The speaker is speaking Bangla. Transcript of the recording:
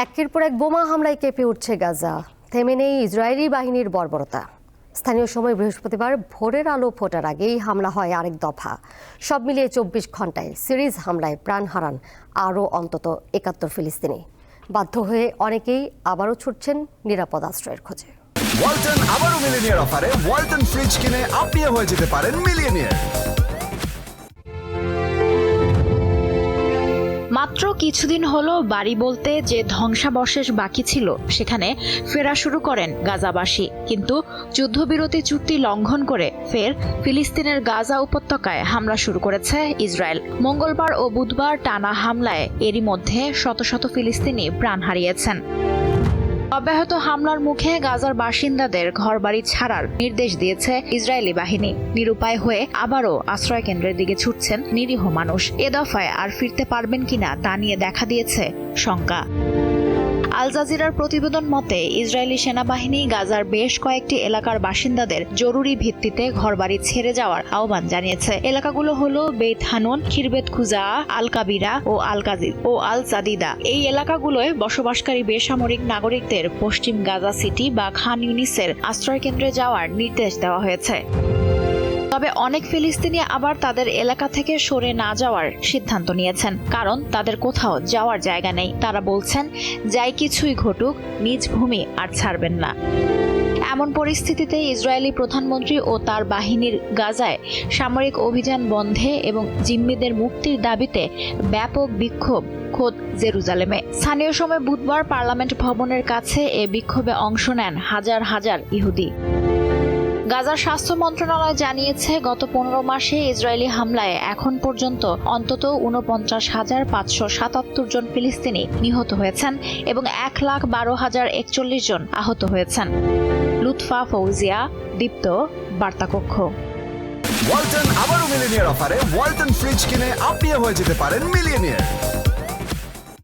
একের পর এক বোমা হামলায় কেঁপে উঠছে গাজা, থেমে নেই ইসরায়েলি বাহিনীর বর্বরতা। স্থানীয় সময় বৃহস্পতিবার ভোরের আলো ফোটার আগেই হামলা হয় আরেক দফা। সব মিলিয়ে 24 ঘন্টায় সিরিজ হামলায় প্রাণ হারান আরও অন্তত 71 ফিলিস্তিনি। বাধ্য হয়ে অনেকেই আবারও ছুটছেন নিরাপদ আশ্রয়ের খোঁজে। ওয়ালটন আবারও মিলিয়নিয়ার অফারে ওয়ালটন ফ্রিজ কিনে আপনিও হয়ে যেতে পারেন মিলিয়নিয়ার। মাত্র কিছুদিন হলো বাড়ি বলতে যে ধ্বংসাবশেষ বাকি ছিল সেখানে ফেরা শুরু করেন গাজাবাসী। কিন্তু যুদ্ধবিরতি চুক্তি লঙ্ঘন করে ফের ফিলিস্তিনের গাজা উপত্যকায় হামলা শুরু করেছে ইসরায়েল। মঙ্গলবার ও বুধবার টানা হামলায় এরই মধ্যে শত শত ফিলিস্তিনি প্রাণ হারিয়েছেন। অব্যাহত হামলার মুখে গাজার বাসিন্দাদের ঘরবাড়ি ছাড়ার নির্দেশ দিয়েছে ইসরায়েলি বাহিনী। নিরুপায় হয়ে আবারও আশ্রয় কেন্দ্রের দিকে ছুটছেন নিরীহ মানুষ। এ দফায় আর ফিরতে পারবেন কিনা তা নিয়ে দেখা দিয়েছে শঙ্কা। আল জাজিরার প্রতিবেদন মতে ইসরায়েলি সেনাবাহিনী গাজার বেশ কয়েকটি এলাকার বাসিন্দাদের জরুরি ভিত্তিতে ঘরবাড়ি ছেড়ে যাওয়ার আহ্বান জানিয়েছে। এলাকাগুলো হলো বেত হানুন, খিরবেত খুজা, আল কাবিরা ও আল জাদিদা। এই এলাকাগুলোয় বসবাসকারী বেসামরিক নাগরিকদের পশ্চিম গাজা সিটি বা খান ইউনিসের আশ্রয় কেন্দ্রে যাওয়ার নির্দেশ দেওয়া হয়েছে। তবে অনেক ফিলিস্তিনি আবার তাদের এলাকা থেকে সরে না যাওয়ার সিদ্ধান্ত নিয়েছেন, কারণ তাদের কোথাও যাওয়ার জায়গা নেই। তারা বলছেন, যাই কিছুই ঘটুক নিজ ভূমি আর ছাড়বেন না। এমন পরিস্থিতিতে ইসরায়েলি প্রধানমন্ত্রী ও তার বাহিনীর গাজায় সামরিক অভিযান বন্ধে এবং জিম্মিদের মুক্তির দাবিতে ব্যাপক বিক্ষোভ খোদ জেরুজালেমে। স্থানীয় সময় বুধবার পার্লামেন্ট ভবনের কাছে এ বিক্ষোভে অংশ নেন হাজার হাজার ইহুদি। গাজার স্বাস্থ্য মন্ত্রণালয় জানিয়েছে, গত 15 মাসে ইসরায়েলি হামলায় এখন পর্যন্ত অন্তত 49,577 জন ফিলিস্তিনি নিহত হয়েছেন এবং 1,12,041 জন আহত হয়েছেন। লুৎফা ফৌজিয়া, দীপ্ত, বার্তাকক্ষ। ওয়ালটন আবারও মিলিয়নিয়ার অফারে ওয়ালটন ফ্রিজ কিনে আপনিও হয়ে যেতে পারেন মিলিয়নিয়ার।